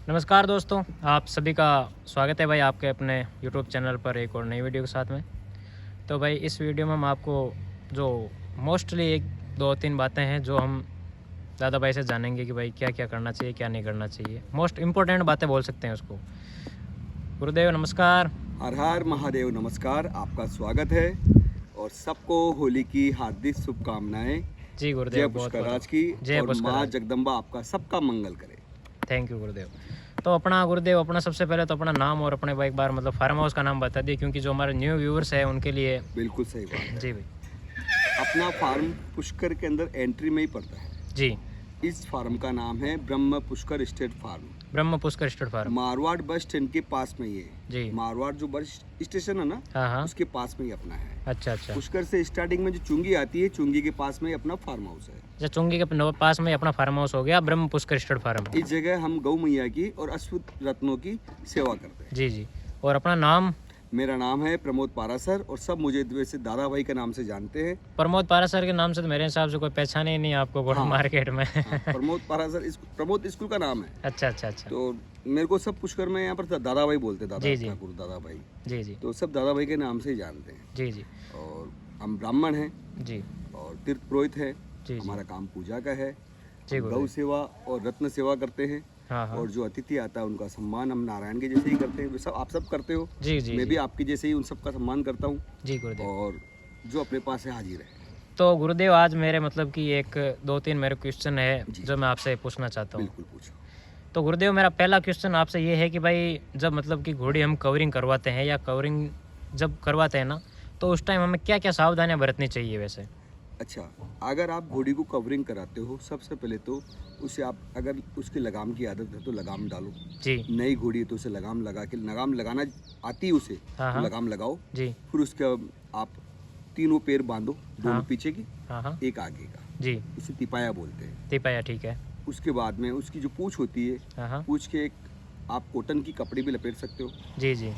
नमस्कार दोस्तों, आप सभी का स्वागत है भाई आपके अपने YouTube चैनल पर एक और नई वीडियो के साथ में। तो भाई इस वीडियो में हम आपको जो मोस्टली एक दो तीन बातें हैं जो हम दादा भाई से जानेंगे कि भाई क्या क्या करना चाहिए, क्या नहीं करना चाहिए। मोस्ट इम्पोर्टेंट बातें बोल सकते हैं उसको। गुरुदेव नमस्कार। हर हर महादेव नमस्कार। आपका स्वागत है और सबको होली की हार्दिक शुभकामनाएं। जी गुरुदेव, जय बहुत पुष्कराज बहुत की जय और माँ पुष्कराज। जगदम्बा आपका सबका मंगल करे। थैंक यू गुरुदेव। तो अपना गुरुदेव अपना सबसे पहले तो अपना नाम और अपने एक बार मतलब फार्म हाउस का नाम बता दिए, क्योंकि जो हमारे न्यू व्यूअर्स हैं उनके लिए। बिल्कुल सही बात है। जी भाई। अपना फार्म पुष्कर के अंदर एंट्री में ही पड़ता है। जी, इस फार्म का नाम है ब्रह्म पुष्कर स्टेट फार्म। ब्रह्म Pushkar state farm. Marwar bus stand के पास में ये जी। मारवाड़ जो बस स्टेशन है ना, हाँ हाँ। उसके पास में ही अपना है। अच्छा अच्छा। पुष्कर से स्टार्टिंग में जो चुंगी आती है, चुंगी के पास में ही अपना फार्म हाउस है। अच्छा, चुंगी के पास में अपना फार्म हाउस हो गया ब्रह्म पुष्कर स्टेट फार्म। इस जगह हम गौ मैया की और अश्वत्थ रत्नों की सेवा करते हैं। जी जी। और अपना नाम? मेरा नाम है प्रमोद पारासर और सब मुझे वैसे दादा भाई के नाम से जानते हैं। प्रमोद पारासर के नाम से तो मेरे हिसाब से कोई पहचान ही नहीं आपको घोड़ा हाँ। मार्केट में। हाँ, प्रमोद पारासर प्रमोद स्कूल का नाम है। अच्छा अच्छा अच्छा। तो मेरे को सब पुष्कर में यहाँ पर दादा भाई बोलते हैं, दादा जी, जी। ठाकुर दादा भाई। जी जी। तो सब दादा भाई के नाम से ही जानते हैं। जी जी। और हम ब्राह्मण हैं जी और तीर्थ पुरोहित है। जी जी। हमारा काम पूजा का है। जी हम गौ गुरुदेव। सेवा और रत्न सेवा करते हैं। हाँ हाँ। और जो अतिथि आता है उनका सम्मान हम नारायण के जैसे ही करते हैं। सब आप सब करते हो। जी जी। मैं जी भी आपके जैसे ही उन सबका सम्मान करता हूँ। जी गुरुदेव। और जो अपने पास है हाजिर है। तो गुरुदेव आज मेरे मतलब कि एक दो तीन मेरे क्वेश्चन है जी। जो मैं आपसे पूछना चाहता हूँ। बिल्कुल पूछो। तो गुरुदेव मेरा पहला क्वेश्चन आपसे ये है कि भाई जब मतलब कि घोड़ी हम कवरिंग करवाते हैं या कवरिंग जब करवाते हैं ना, तो उस टाइम हमें क्या क्या सावधानियां बरतनी चाहिए वैसे? अच्छा, अगर आप घोड़ी को कवरिंग कराते हो, सबसे पहले तो उसे आप अगर उसकी लगाम की आदत है तो लगाम डालो। जी। नई घोड़ी है तो उसे लगाम लगा के, लगाम लगाना आती है उसे, हाँ तो हाँ। लगाम लगाओ। जी। फिर उसके आप तीनों पैर बांधो, दोनों हाँ। पीछे की, हाँ हाँ। एक आगे का। जी। इसे तिपाया बोलते हैं। तिपाया, ठीक है। उसके बाद में उसकी जो पूँछ होती है, हाँ हाँ। पूँछ के एक आप कॉटन की कपड़े भी लपेट सकते हो, जी जी।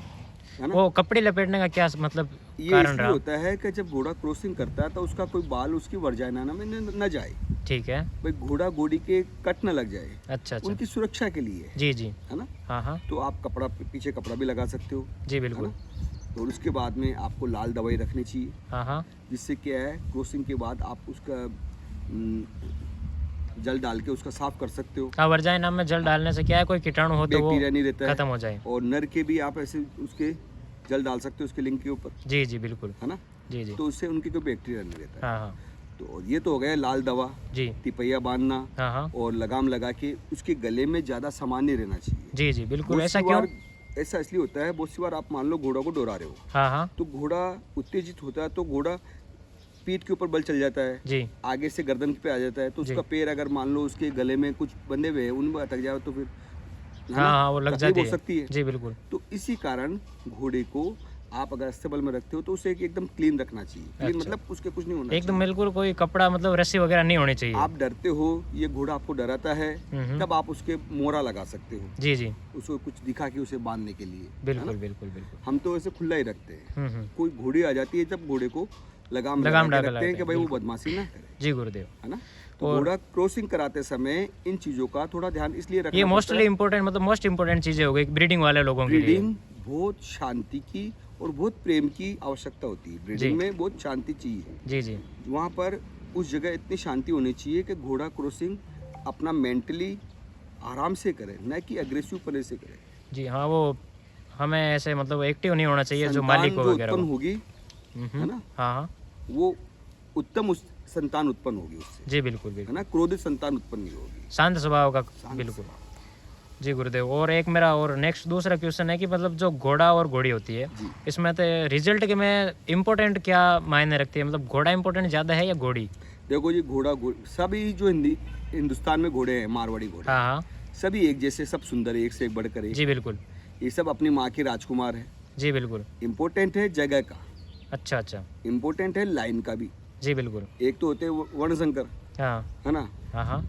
है ना। वो कपड़े लपेटने का क्या मतलब ये कारण इसलिए रहा? होता है कि जब घोड़ा क्रॉसिंग करता है तो उसका कोई बाल उसकी वर्जाइना में न जाए। ठीक है। भाई घोड़ा घोड़ी के कट न लग जाए, अच्छा अच्छा। उनकी सुरक्षा के लिए, जी जी। है ना। हाँ हाँ। तो आप कपड़ा पीछे कपड़ा भी लगा सकते हो, जी है बिल्कुल। ना। और उसके बाद में आपको लाल दवाई रखनी चाहिए, हाँ हाँ। जिससे क्या है क्रॉसिंग के बाद आप उसका जल डाल के उसका साफ कर सकते हो। हाँ, वर्जाइना में जल डालने से क्या है, कोई कीटाणु हो तो वो बैक्टीरिया नहीं रहता खत्म है। हो जाए। और नर के भी आप ऐसे उसके जल डाल सकते हो उसके लिंग के ऊपर, जी जी बिल्कुल। है ना। जी जी। तो उससे उनकी कोई बैक्टीरिया नहीं रहता है। हाँ हाँ। तो ये तो हो गया लाल दवा, जी। तिपैया बांधना हाँ हाँ। और लगाम लगा के उसके गले में ज़्यादा सामान नहीं रहना चाहिए। जी जी बिल्कुल। बहुत ऐसा सी क्यों? बार ऐसा इसलिए होता है, बहुत सी बार आप मान लो घोड़ा को डोरा रहे हो, हाँ हाँ। तो घोड़ा उत्तेजित होता है तो घोड़ा पीठ के ऊपर बल चल जाता है, जी आगे से गर्दन पे आ जाता है। तो जी। उसका पैर अगर मान लो उसके गले में कुछ बंधे हुए हैं उनमें अटक जाओ तो फिर, है हाँ ना, हाँ, वो लग तकलीफ जाती हो है। सकती है। जी बिल्कुल। तो इसी कारण घोड़े को आप अगर अस्तबल में रखते हो तो उसे एकदम क्लीन रखना चाहिए। क्लीन अच्छा। मतलब उसके कुछ नहीं होना एकदम बिल्कुल कोई कपड़ा मतलब रस्सी वगैरह नहीं होनी चाहिए। आप डरते हो, ये घोड़ा आपको डराता है, हम्म। तब आप उसके मोहरा लगा सकते हो, जी जी उसको कुछ दिखा के उसे बांधने के लिए, है बिल्कुल ना? बिल्कुल बिल्कुल। हम तो ऐसे खुला ही रखते हैं। हम्म। कोई घोड़ी आ जाती है जब घोड़े को लगाम लगाम लगा के लगा रखते हैं के, कि भाई वो बिल्कुल। बदमाशी ना करे, जी गुरुदेव। है ना। तो और- घोड़ा क्रॉसिंग कराते समय इन चीज़ों का थोड़ा ध्यान इसलिए रखना ये पड़ता मोस्टली है। इम्पोर्टेंट मतलब मोस्ट इम्पोर्टेंट चीज़ें हो गई ब्रीडिंग वाले लोगों के लिए। ब्रीडिंग बहुत शांति की और बहुत प्रेम की आवश्यकता होती है। जी। ब्रीडिंग में बहुत शांति चाहिए। जी जी। वहाँ पर उस जगह इतनी शांति होनी चाहिए कि घोड़ा क्रॉसिंग अपना मेंटली आराम से करे, न कि अग्रेसिव पने से करे। जी हाँ, वो हमें ऐसे मतलब एक्टिव नहीं होना चाहिए जो संतान मालिक हो जो वगैरह उत्पन्न हो। होगी, है ना, हाँ हाँ। वो उत्तम संतान उत्पन्न होगी उससे, जी बिल्कुल है बिल्कुल। ना। क्रोधित संतान उत्पन्न नहीं होगी। शांत स्वभाव का। शांत बिल्कुल। स्वभाव। जी गुरुदेव। और एक मेरा और नेक्स्ट दूसरा क्वेश्चन है कि मतलब जो घोड़ा और घोड़ी होती है जी। इसमें तो रिजल्ट के में इम्पोर्टेंट क्या मायने रखती है, मतलब घोड़ा इम्पोर्टेंट ज़्यादा है या घोड़ी? देखो जी, घोड़ा सभी जो हिंदुस्तान में घोड़े हैं, मारवाड़ी घोड़े, हाँ हाँ। सभी एक जैसे, सब सुंदर है, एक से एक बढ़कर एक। जी बिल्कुल। ये सब अपनी माँ के राजकुमार है। जी बिल्कुल। इम्पोर्टेंट है जगह का, अच्छा अच्छा। इम्पोर्टेंट है लाइन का भी। जी बिल्कुल। एक तो होते हैं वर्णशंकर, हाँ है ना। हाँ। हाँ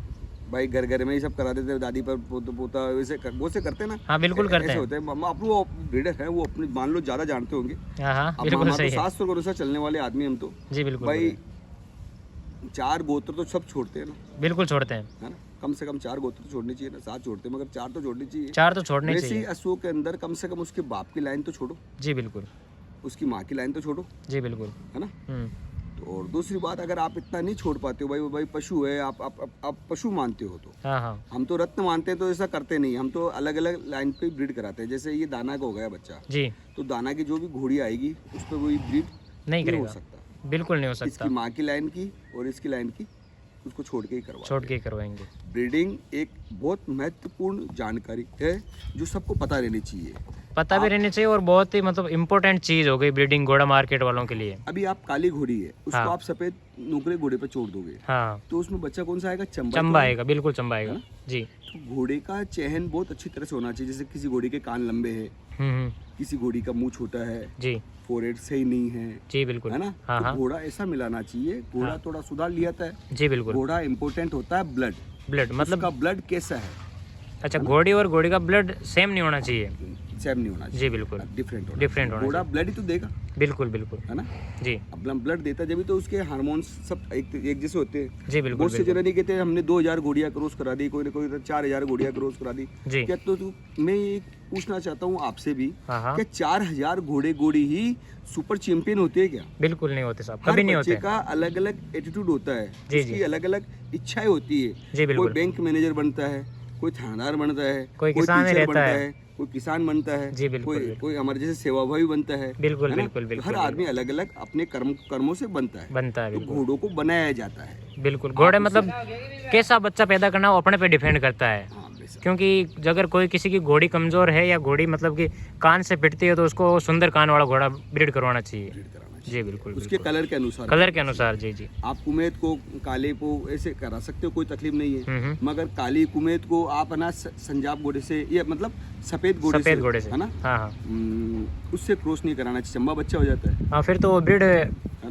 भाई घर घर में ही सब करा देते हैं, दादी पर पोता वैसे वो से करते हैं ना। हाँ बिल्कुल करते ऐसे हैं। होते हैं। आप वो ब्रीडर है, वो अपने मान लो ज़्यादा जानते होंगे। हाँ हाँ अब बिल्कुल हमारा सही तो है। शास्त्र के अनुसार चलने वाले आदमी हम तो। जी बिल्कुल भाई गुरुदेव। 4 गोत्र तो सब छोड़ते हैं ना, बिल्कुल छोड़ते हैं। है ना। कम से कम 4 गोत्र तो छोड़नी चाहिए ना, 7 छोड़ते हैं मगर 4 तो छोड़नी चाहिए। 4 तो छोड़ने वैसे ही चाहिए। अश्वों के अंदर कम से कम उसके बाप की लाइन तो छोड़ो, जी बिल्कुल। उसकी माँ की लाइन तो छोड़ो, जी बिल्कुल। है ना। तो और दूसरी बात, अगर आप इतना नहीं छोड़ पाते हो, भाई पशु है, आप पशु मानते हो तो, हाँ हाँ। हम तो रत्न मानते हैं तो ऐसा करते नहीं, हम तो अलग अलग लाइन पे ब्रीड कराते हैं। जैसे ये दाना का हो गया बच्चा, जी। तो दाना की जो भी घोड़ी आएगी उस पर वही ब्रीड नहीं नहीं हो करेगा, सकता। बिल्कुल नहीं हो सकता। इसकी माँ की लाइन की और इसकी लाइन की उसको छोड़ के ही करवा, छोड़ के ही करवाएंगे। ब्रीडिंग एक बहुत महत्वपूर्ण जानकारी है जो सबको पता रहनी चाहिए। पता भी रहनी चाहिए और बहुत ही मतलब इम्पोर्टेंट चीज़ हो गई ब्रीडिंग घोड़ा मार्केट वालों के लिए। अभी आप काली घोड़ी है, उसको हाँ। आप सफेद नुकरे घोड़े पे छोड़ दोगे, हाँ, तो उसमें बच्चा कौन सा आएगा? चंबा आएगा, बिल्कुल चंबा आएगा। जी। तो घोड़े का चयन बहुत अच्छी तरह से होना चाहिए। जैसे किसी घोड़ी के कान लंबे हैं, किसी घोड़ी का मुंह छोटा है, जी फोरहेड सही नहीं है, जी बिल्कुल, है ना। हाँ तो हाँ घोड़ा ऐसा मिलाना चाहिए। घोड़ा हाँ। थोड़ा सुधार लिया था। जी बिल्कुल। घोड़ा इम्पोर्टेंट होता है ब्लड, ब्लड मतलब उसका ब्लड कैसा है, अच्छा, घोड़ी और घोड़ी का ब्लड सेम नहीं होना चाहिए। सेम नहीं होना चाहिए, जी बिल्कुल, डिफरेंट होना डिफरेंट होना घोड़ा ब्लड ही तो देगा, चाहिए। बिल्कुल बिल्कुल, है ना। जी अब ब्लड देता है जब तो उसके हार्मोन्स सब एक जैसे होते हैं। जी बिल्कुल बहुत से बिल्कुल। जने नहीं कहते हमने 2000 घोड़ियां क्रॉस करा दी, कोई ना कोई 4000 घोड़ियां क्रॉस करा दी। जी क्या तो मैं ये पूछना चाहता हूँ आपसे भी, हाँ हाँ, क्या 4000 घोड़ी ही सुपर चैंपियन होते हैं क्या? बिल्कुल नहीं होते साहब, हर कभी नहीं बच्चे होते। का अलग अलग एटीट्यूड होता है, जी, उसकी जी। अलग अलग इच्छाएं होती है। जी कोई बिल्कुल, बैंक मैनेजर बनता है, कोई थानेदार बनता है, कोई किसान में टीचर रहता बनता है। कोई किसान बनता है, जी बिल्कुल, कोई बिल्कुल। कोई हमारे जैसे सेवाभावी बनता है। बिल्कुल है ना? बिल्कुल तो बिल्कुल हर आदमी अलग अलग अपने कर्मों से बनता है। बनता है। तो बिल्कुल घोड़ों को बनाया जाता है। बिल्कुल, घोड़े आप मतलब कैसा बच्चा पैदा करना वो अपने पे डिपेंड करता है। हाँ बेशक। क्योंकि अगर कोई किसी की घोड़ी कमजोर है या घोड़ी मतलब कि कान से पिटती है तो उसको सुंदर कान वाला घोड़ा ब्रीड करवाना चाहिए। ब्रीड कराना चाहिए जी बिल्कुल, उसके बिल्कुल। कलर के अनुसार। कलर के अनुसार, जी जी। आप कुमेद को काले को ऐसे करा सकते हो, कोई तकलीफ नहीं है। मगर काली कुमेद को आप ना संजाब घोड़े से या मतलब सफेद घोड़े से, है ना, हाँ हाँ उससे क्रॉस नहीं कराना चाहिए, चंबा बच्चा हो जाता है। हाँ, फिर तो वो ब्रीड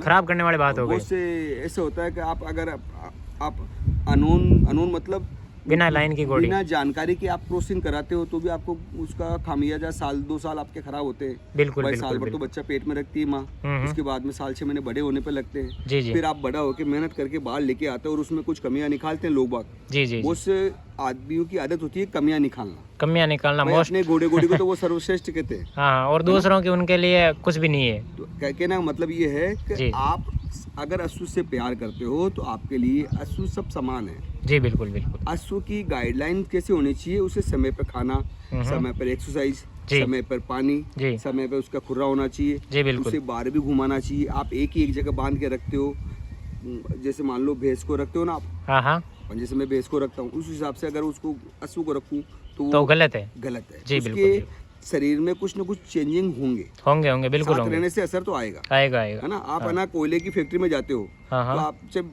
खराब करने वाली बात हो गई। बहुत से ऐसे होता है कि आप अगर आप अनोन मतलब बिना लाइन की घोड़ी, बिना जानकारी के आप क्रॉसिंग कराते हो तो भी आपको उसका खामियाजा 2 साल आपके खराब होते हैं। बिल्कुल भाई बिल्कुल साल भर तो बिल्कुल। बच्चा पेट में रखती है माँ, उसके बाद में साल 6 महीने बड़े होने पे लगते हैं। जी जी फिर आप बड़ा होकर मेहनत करके बाहर लेके आते हो और उसमें कुछ कमियां निकालते हैं लोग बाग। जी जी। बहुत से आदमियों की आदत होती है कमियां निकालना, कमियां निकालना भाई मोस्ट। अपने घोड़ी को तो वो सर्वश्रेष्ठ कहते हैं। हाँ, और दूसरों की उनके लिए कुछ भी नहीं है। तो कहने का मतलब ये है कि जी। आप अगर अश्व से प्यार करते हो तो आपके लिए अश्व सब समान है। जी बिल्कुल बिल्कुल। अश्व की गाइडलाइन कैसे होनी चाहिए? उसे समय पर खाना, समय पर एक्सरसाइज, जी। समय पर पानी, जी समय पर उसका खुर्रा होना चाहिए। जी बिल्कुल। उसे बाहर भी घुमाना चाहिए। आप एक ही एक जगह बांध के रखते हो, जैसे मान लो भैंस को रखते हो ना आप, हाँ हाँ, और जैसे मैं भैंस को रखता हूँ उस हिसाब से अगर उसको अश्व को रखूँ तो तो वो गलत है। गलत है। जी उसके बिल्कुल, शरीर में कुछ ना कुछ चेंजिंग होंगे, होंगे होंगे बिल्कुल साथ होंगे। रहने से असर तो आएगा, आएगा आएगा। है ना। आप हाँ। है ना कोयले की फैक्ट्री में जाते हो हाँ तो हाँ, आप जब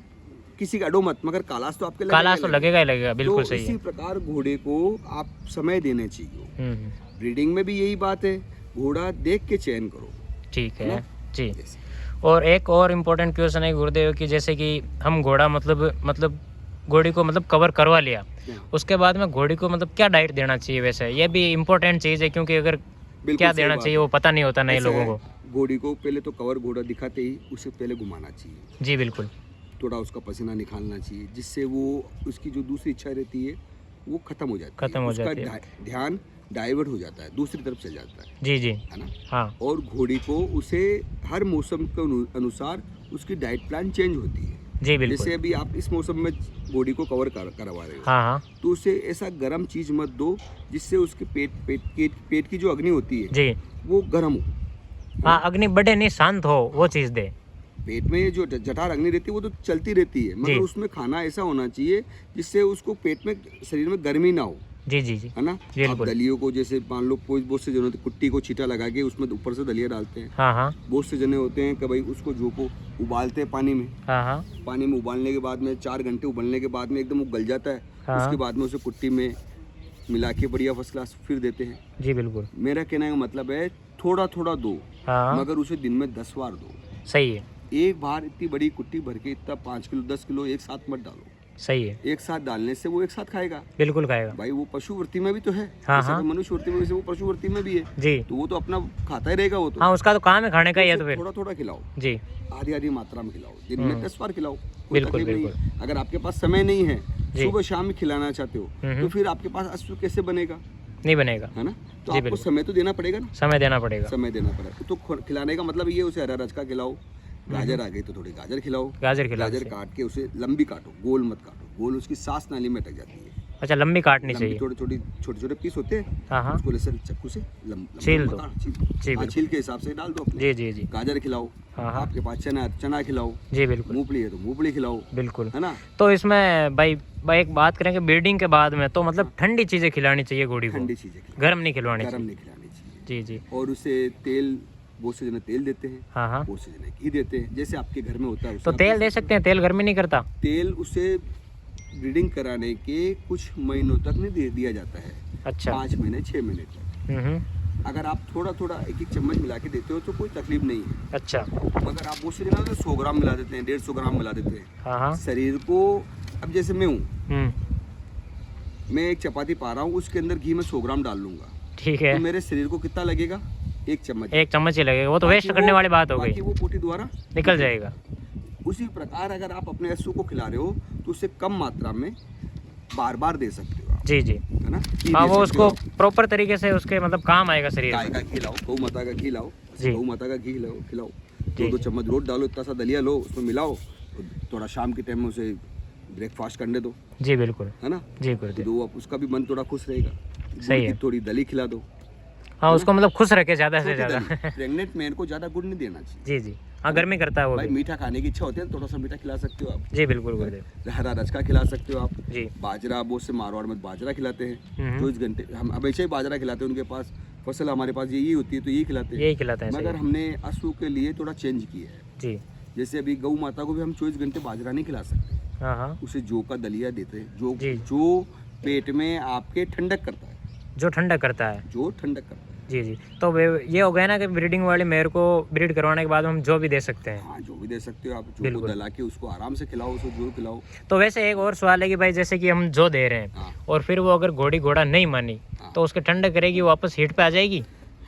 किसी का अडो मत, मगर कालाश तो आपके कालाश तो लगेगा ही लगेगा, बिल्कुल तो सही इसी है। प्रकार घोड़े को आप समय देने चाहिए। हम्म, ब्रीडिंग में भी यही बात है, घोड़ा देख के चयन करो। ठीक है है ना? जी। जैसे और एक और इम्पोर्टेंट क्वेश्चन है गुरुदेव की, जैसे कि हम घोड़ा मतलब घोड़ी को मतलब कवर करवा लिया, उसके बाद में घोड़ी को मतलब क्या डाइट देना चाहिए? वैसे ये भी इम्पोर्टेंट चीज़ है, क्योंकि अगर बिल्कुल क्या सही देना बात चाहिए है। वो पता नहीं होता नए ऐसा लोगों है, को। घोड़ी को पहले तो कवर घोड़ा दिखाते ही उसे पहले घुमाना चाहिए, जी बिल्कुल। थोड़ा उसका पसीना निकालना चाहिए, जिससे वो उसकी जो दूसरी इच्छा रहती है वो खत्म हो जाती है, खत्म हो उसका जाती है। ध्यान डाइवर्ट हो जाता है, दूसरी तरफ चल जाता है जी जी ना। हाँ। और घोड़ी को उसे हर मौसम के अनुसार उसकी डाइट प्लान चेंज होती है। जी बिल्कुल। जैसे अभी आप इस मौसम में घोड़ी को कवर करवा रहे हो, हाँ हाँ तो उसे ऐसा गर्म चीज मत दो जिससे उसके पेट की जो अग्नि होती है जी। वो गर्म हो। हाँ, अग्नि बढ़े नहीं, शांत हो, वो चीज़ दे। पेट में जो जठार अग्नि रहती है वो तो चलती रहती है, मगर जी। उसमें खाना ऐसा होना चाहिए जिससे उसको पेट में शरीर में गर्मी ना हो, जी जी जी है ना। आप बिल्कुल। दलियों को जैसे मान लो कोई बहुत से जने होते हैं, कुट्टी को छीटा लगा के उसमें ऊपर से दलिया डालते हैं। हाँ हाँ बहुत से जने होते हैं कि भाई उसको जो को उबालते हैं पानी में, हाँ हाँ पानी में उबालने के बाद में 4 घंटे उबलने के बाद में एकदम वो गल जाता है। हाँ। उसके बाद में उसे कुट्टी में मिला के बढ़िया फर्स्ट क्लास फिर देते हैं। जी बिल्कुल। मेरा कहने का मतलब है थोड़ा थोड़ा दो, हाँ मगर उसे दिन में 10 बार दो। सही है, एक बार इतनी बड़ी कुट्टी भर के इतना 5 किलो 10 किलो एक साथ मत डालो। सही है, एक साथ डालने से वो एक साथ खाएगा, बिल्कुल खाएगा। भाई वो पशुवृत्ति में भी तो है। हाँ, जैसे हाँ। कि मनुष्य वृत्ति में वैसे वो पशुवृत्ति में भी है, जी तो वो तो अपना खाता ही रहेगा वो तो। हाँ, उसका तो काम है खाने का ही है, तो फिर थोड़ा थोड़ा खिलाओ, जी आधी आधी मात्रा में खिलाओ, दिन में 10 बार खिलाओ, कोई बिल्कुल, तकलीफ नहीं बिल्कुल। है। अगर आपके पास समय नहीं है सुबह शाम में खिलाना चाहते हो, तो फिर आपके पास अश्व कैसे बनेगा? नहीं बनेगा, है ना। तो आपको समय तो देना पड़ेगा ना, समय देना पड़ेगा, समय देना पड़ेगा। तो खिलाने का मतलब ये, उसे हरा रचका खिलाओ, गाजर आ गई तो थोड़ी गाजर खिलाओ, गाजर काट के उसे लंबी काटो, गोल मत काटो, गोल उसकी सांस नाली में अटक जाती है। अच्छा, लंबी काटनी चाहिए, छोटे पीस होते हैं, हाँ, उसको लेकर चक्कू से छील दो, छील के हिसाब से डाल दो अपने। जी। गाजर खिलाओ, आपके पास चना खिलाओ, जी बिल्कुल। मूंगफली है तो मूंगफली खिलाओ, बिल्कुल, है ना। तो इसमें भाई एक बात करें कि ब्रीडिंग के बाद में तो मतलब ठंडी चीजें खिलानी चाहिए घोड़ी को, ठंडी चीजें, गर्म नहीं खिलवानी चाहिए। जी। और उसे तेल, बहुत से जने तेल देते हैं, हाँ, बहुत से जने घी देते हैं, जैसे आपके घर में होता है। तो तेल दे सकते हैं, तेल गर्मी नहीं करता? तेल उसे ब्रीडिंग कराने के कुछ महीनों तक नहीं दिया जाता है। अच्छा, 5 महीने 6 महीने तक। अगर आप थोड़ा थोड़ा एक चम्मच मिला के देते हो तो कोई तकलीफ नहीं है। अच्छा, मगर आप उससे 100 ग्राम मिला देते हैं, 150 ग्राम मिला देते हैं शरीर को। अब जैसे मैं हूँ, मैं एक चपाती पा रहा हूँ, उसके अंदर घी में 100 ग्राम डाल लूंगा, ठीक है, तो मेरे शरीर को कितना लगेगा? 1 चम्मच, 1 चम्मच ही लगेगा। वो तो वेस्ट करने वाली बात हो गई, वो पोटी द्वारा निकल जाएगा। उसी प्रकार अगर आप अपने अश्व को खिला रहे हो तो उसे कम मात्रा में बार बार दे सकते हो आप। जी, है ना। हाँ, वो उसको प्रॉपर तरीके से उसके मतलब काम आएगा शरीर में। गाय का घी लाओ, गौ माता का घी लाओ, गौ माता का घी खिलाओ, 2 चम्मच रोज डालो, इतना सा दलिया लो, उसमें मिलाओ, थोड़ा शाम के टाइम में उसे ब्रेकफास्ट करने दो। जी बिल्कुल, है ना। जी तो आप उसका भी मन थोड़ा खुश रहेगा। सही है, थोड़ी दली खिला दो। हाँ, उसको मतलब खुश रखे ज्यादा से ज्यादा। प्रेग्नेंट मैन को ज्यादा गुड़ नहीं देना चाहिए। जी। हाँ, गर्मी करता है वो भाई। मीठा खाने की इच्छा होती है, थोड़ा सा मीठा खिला सकते हो आप। जी बिल्कुल। हरा रचका खिला सकते हो आप। जी। बाजरा, बहुत से मारवाड़ में बाजरा खिलाते हैं 24 घंटे, हम हमेशा ही बाजरा खिलाते हैं। उनके पास फसल, हमारे पास यही होती है तो यही खिलाते हैं। मगर हमने अश्व के लिए थोड़ा चेंज किया है। जी। जैसे अभी गौ माता को भी हम 24 घंटे बाजरा नहीं खिला सकते, उसे जौ का दलिया देते हैं, जो पेट में आपके ठंडक करता है, जो ठंडक करता है। जी। तो ये हो गया ना कि ब्रीडिंग वाली मेयर को ब्रीड करवाने के बाद हम जो भी दे सकते हैं। हाँ, जो भी दे सकते हो आप, जो को दला के उसको आराम से खिलाओ, उसको जो खिलाओ। तो वैसे एक और सवाल है कि भाई जैसे कि हम जो दे रहे हैं और फिर वो अगर घोड़ा नहीं मानी तो उसके ठंडक करेगी, वापस हीट पे आ जाएगी?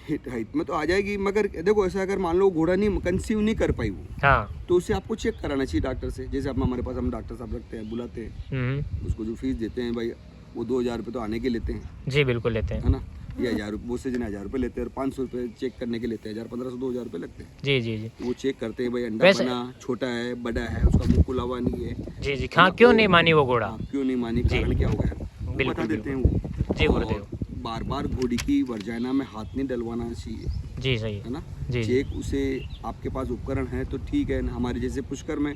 हिट में तो आ जाएगी, मगर देखो ऐसा, अगर मान लो घोड़ा नहीं कंसीव नहीं कर पाई वो, हाँ, तो उसे आपको चेक कराना चाहिए डॉक्टर से। जैसे आप हमारे पास, हम डॉक्टर साहब रखते हैं, बुलाते हैं, उसको जो फीस देते हैं भाई, वो 2000 रुपये तो आने के लेते हैं। जी बिल्कुल लेते हैं, है ना। ये 1000 रुपये, बहुत से जन 1000 रुपये लेते हैं, और 500 रुपये चेक करने के लेते हैं, 1000, 1500, 2000 रुपये लगते हैं। जी। वो चेक करते हैं भाई, अंडा बना, छोटा है, बड़ा है, उसका मुंह खुला हुआ नहीं है। जी। हाँ, क्यों नहीं मानी वो घोड़ा, क्यों नहीं मानी, कारण क्या हो गया, बता देते हैं वो। जी गुरुदेव। बार घोड़ी की वर्जाइना में हाथ नहीं डलवाना चाहिए। जी सही है ना। चेक उसे, आपके पास उपकरण है तो ठीक है। हमारे जैसे पुष्कर में,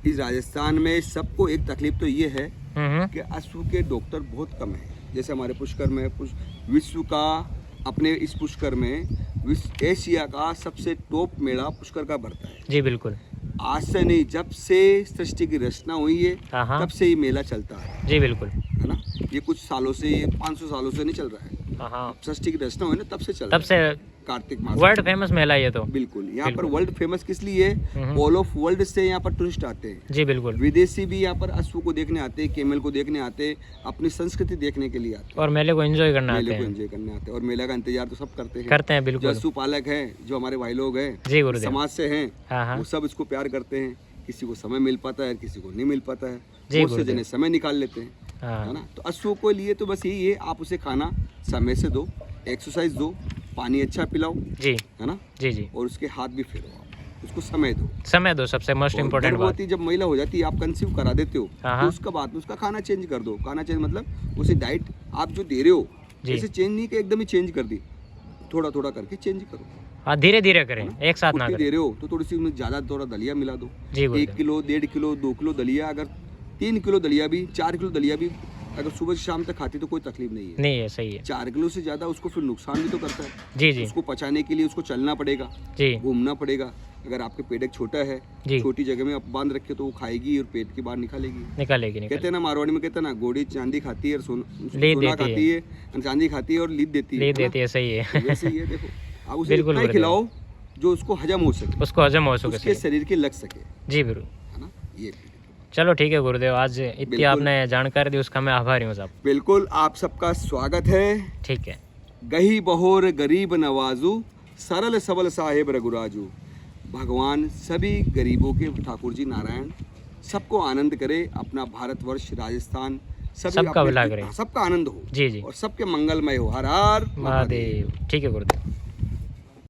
इस राजस्थान में सबको एक तकलीफ तो ये है कि अश्व के डॉक्टर बहुत कम है। जैसे हमारे पुष्कर में, विश्व का, अपने इस पुष्कर में एशिया का सबसे टॉप मेला पुष्कर का भरता है। जी बिल्कुल। आज से नहीं, जब से सृष्टि की रचना हुई है तब से ये मेला चलता है। जी बिल्कुल, है ना। ये कुछ सालों से, 500 सालों से नहीं चल रहा है। सृष्टि की रचना हुई ना तब से चल रहा है, तब से कार्तिक मास। वर्ल्ड फेमस मेला ये तो। बिल्कुल, यहाँ पर वर्ल्ड फेमस किस लिए? ऑल ऑफ वर्ल्ड से यहाँ पर टूरिस्ट आते हैं। जी बिल्कुल। विदेशी भी यहाँ पर अश्व को देखने आते हैं, केमल को देखने आते हैं, अपनी संस्कृति देखने के लिए आते हैं, और मेले को एंजॉय करने आते हैं। और मेला का इंतजार तो सब करते हैं। बिल्कुल। अश्व पालक है, जो हमारे भाई लोग हैं, समाज से हैं, वो सब इसको प्यार करते हैं। किसी को समय मिल पाता है, किसी को नहीं मिल पाता है, बहुत से जने समय निकाल लेते हैं, है ना। तो अश्व के लिए तो बस यही है, आप उसे खाना समय से दो, एक्सरसाइज दो, पानी अच्छा पिलाओ, जी, है ना। जी। और उसके हाथ भी फेरो, आप उसको समय दो, सबसे मोस्ट इम्पोर्टेंट बात। जब महिला हो जाती है, आप कंसीव करा देते हो, तो उसका बाद में उसका खाना चेंज कर दो। खाना चेंज मतलब उसे डाइट आप जो दे रहे हो, जैसे चेंज नहीं कि एकदम ही चेंज कर दी, थोड़ा करके चेंज करो। हाँ, धीरे करें, एक साथ ना दे रहे हो तो थोड़ी सी उसमें ज्यादा थोड़ा दलिया मिला दो। 1 किलो, 1.5 किलो, 2 किलो दलिया, अगर 3 किलो दलिया भी, 4 किलो दलिया भी अगर सुबह से शाम तक खाती तो कोई तकलीफ नहीं है। सही है। 4 किलो से ज्यादा उसको फिर नुकसान भी तो करता है। जी। उसको पचाने के लिए उसको चलना पड़ेगा, घूमना पड़ेगा। अगर आपके पेट एक छोटा है, छोटी जगह में आप बांध रखे तो वो खाएगी और पेट की बाहर निकालेगी। कहते हैं ना, मारवाड़ी में कहते हैं ना, घोड़ी चांदी खाती है और सोना खाती है, चांदी खाती है और लीद देती है। सही है। वैसे ही है, देखो आप उसे इतना ही खिलाओ जो उसको हजम हो सके, उसके शरीर के लग सके। जी बिल्कुल, है ना। ये चलो ठीक है गुरुदेव, आज इतनी आपने जानकारी दी, उसका मैं आभारी हूँ साहब। बिल्कुल, आप सबका स्वागत है। ठीक है। गही बहोर गरीब नवाजू, सरल सबल साहेब रघुराजू। भगवान सभी गरीबों के, ठाकुर जी नारायण सबको आनंद करे। अपना भारतवर्ष, राजस्थान सबका भला करे, सबका आनंद हो जी जी, और सबके मंगलमय हो। हर हर महादेव। ठीक है गुरुदेव।